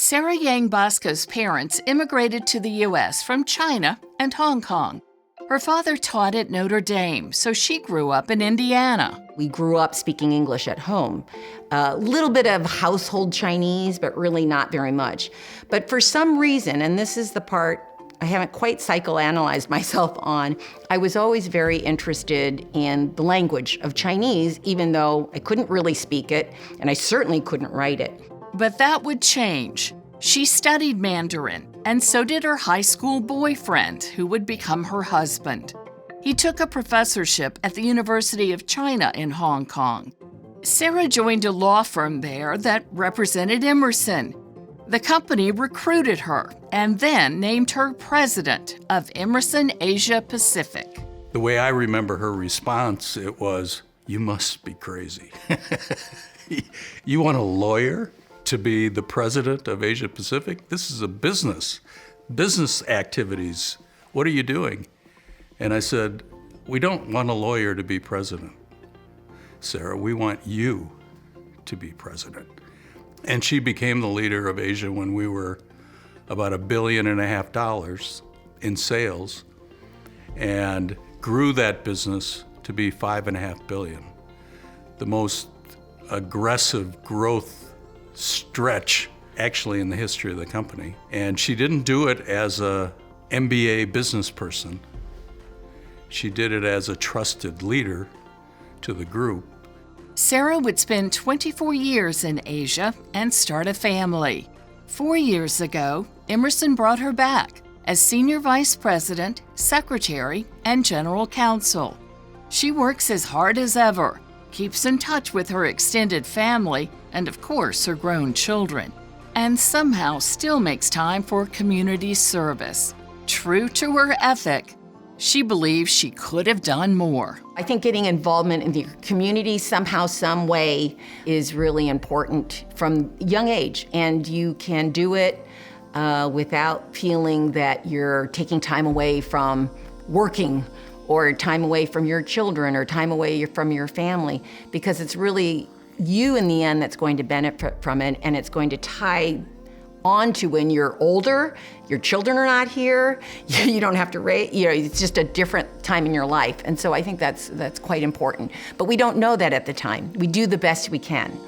Sarah Yang Bosco's parents immigrated to the U.S. from China and Hong Kong. Her father taught at Notre Dame, so she grew up in Indiana. We grew up speaking English at home. A little bit of household Chinese, but really not very much. But for some reason, and this is the part I haven't quite psychoanalyzed myself on, I was always very interested in the language of Chinese, even though I couldn't really speak it, and I certainly couldn't write it. But that would change. She studied Mandarin, and so did her high school boyfriend, who would become her husband. He took a professorship at the University of China in Hong Kong. Sara joined a law firm there that represented Emerson. The company recruited her and then named her president of Emerson Asia Pacific. The way I remember her response, it was, "You must be crazy. You want a lawyer to be the president of Asia Pacific? This is a business activities. What are you doing?" And I said, "We don't want a lawyer to be president, Sara. We want you to be president." And she became the leader of Asia when we were about $1.5 billion in sales and grew that business to be $5.5 billion. The most aggressive growth stretch actually in the history of the company. And she didn't do it as a MBA business person. She did it as a trusted leader to the group. Sara would spend 24 years in Asia and start a family. 4 years ago, Emerson brought her back as Senior Vice President, Secretary, and General Counsel. She works as hard as ever, keeps in touch with her extended family, and of course her grown children, and somehow still makes time for community service. True to her ethic, she believes she could have done more. I think getting involvement in the community somehow, some way is really important from young age, and you can do it without feeling that you're taking time away from working or time away from your children or time away from your family, because it's really you in the end that's going to benefit from it, and it's going to tie on to when you're older, your children are not here, you don't have to raise, it's just a different time in your life. And so I think that's quite important. But we don't know that at the time. We do the best we can.